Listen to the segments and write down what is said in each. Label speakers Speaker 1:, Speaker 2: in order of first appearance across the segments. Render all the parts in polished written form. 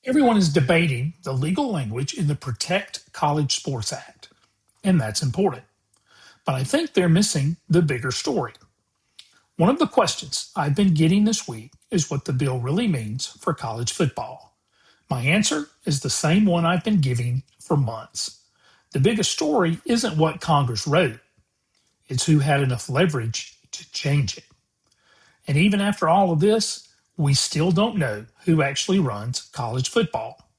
Speaker 1: Everyone is debating the legal language in the Protect College Sports Act, and that's important. But I think they're missing the bigger story. One of the questions I've been getting this week is what the bill really means for college football. My answer is the same one I've been giving for months. The biggest story isn't what Congress wrote, it's who had enough leverage to change it. And even after all of this, we still don't know who actually runs college football.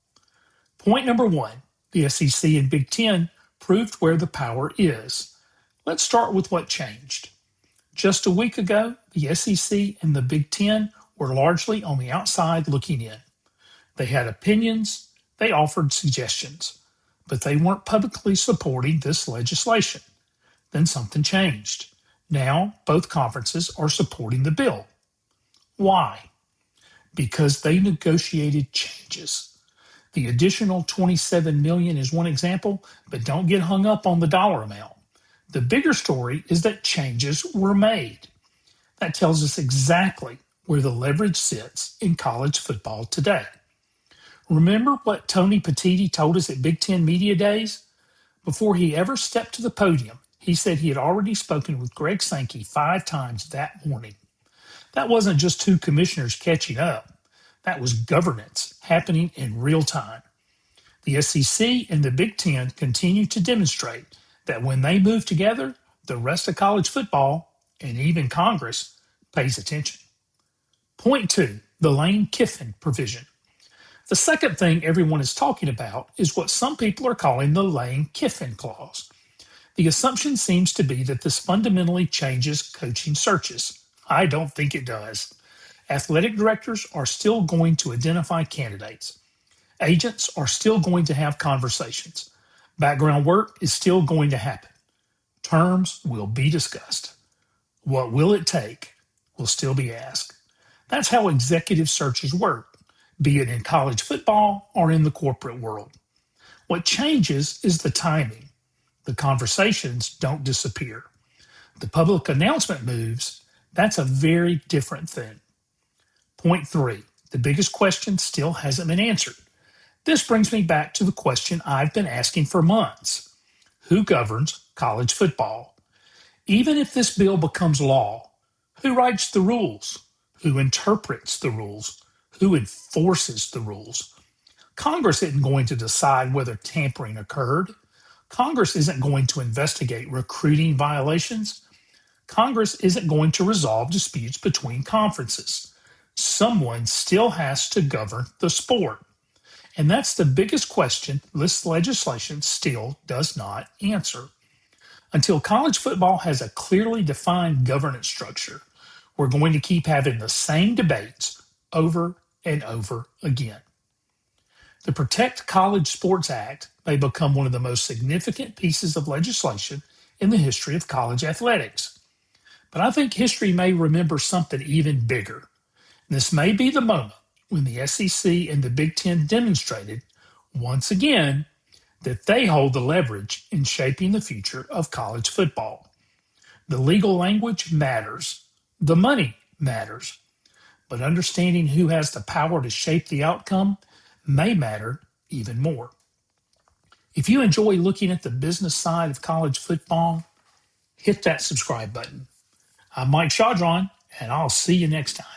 Speaker 1: Point number one, the SEC and Big Ten proved where the power is. Let's start with what changed. Just a week ago, the SEC and the Big Ten were largely on the outside looking in. They had opinions, they offered suggestions, but they weren't publicly supporting this legislation. Then something changed. Now, both conferences are supporting the bill. Why? Because they negotiated changes. The additional $27 million is one example, but don't get hung up on the dollar amount. The bigger story is that changes were made. That tells us exactly where the leverage sits in college football today. Remember what Tony Petitti told us at Big Ten Media Days? Before he ever stepped to the podium, he said he had already spoken with Greg Sankey 5 times that morning. That wasn't just two commissioners catching up. That was governance happening in real time. The SEC and the Big Ten continue to demonstrate that when they move together, the rest of college football, and even Congress, pays attention. Point two, the Lane Kiffin provision. The second thing everyone is talking about is what some people are calling the Lane Kiffin clause. The assumption seems to be that this fundamentally changes coaching searches. I don't think it does. Athletic directors are still going to identify candidates. Agents are still going to have conversations. Background work is still going to happen. Terms will be discussed. What will it take will still be asked. That's how executive searches work, be it in college football or in the corporate world. What changes is the timing. The conversations don't disappear. The public announcement moves, that's a very different thing. Point three, the biggest question still hasn't been answered. This brings me back to the question I've been asking for months. Who governs college football? Even if this bill becomes law, who writes the rules? Who interprets the rules? Who enforces the rules? Congress isn't going to decide whether tampering occurred. Congress isn't going to investigate recruiting violations. Congress isn't going to resolve disputes between conferences. Someone still has to govern the sport. And that's the biggest question this legislation still does not answer. Until college football has a clearly defined governance structure, we're going to keep having the same debates over and over again. The Protect College Sports Act may become one of the most significant pieces of legislation in the history of college athletics. But I think history may remember something even bigger. This may be the moment when the SEC and the Big Ten demonstrated, once again, that they hold the leverage in shaping the future of college football. The legal language matters. The money matters. But understanding who has the power to shape the outcome may matter even more. If you enjoy looking at the business side of college football, hit that subscribe button. I'm Mike Chaudron, and I'll see you next time.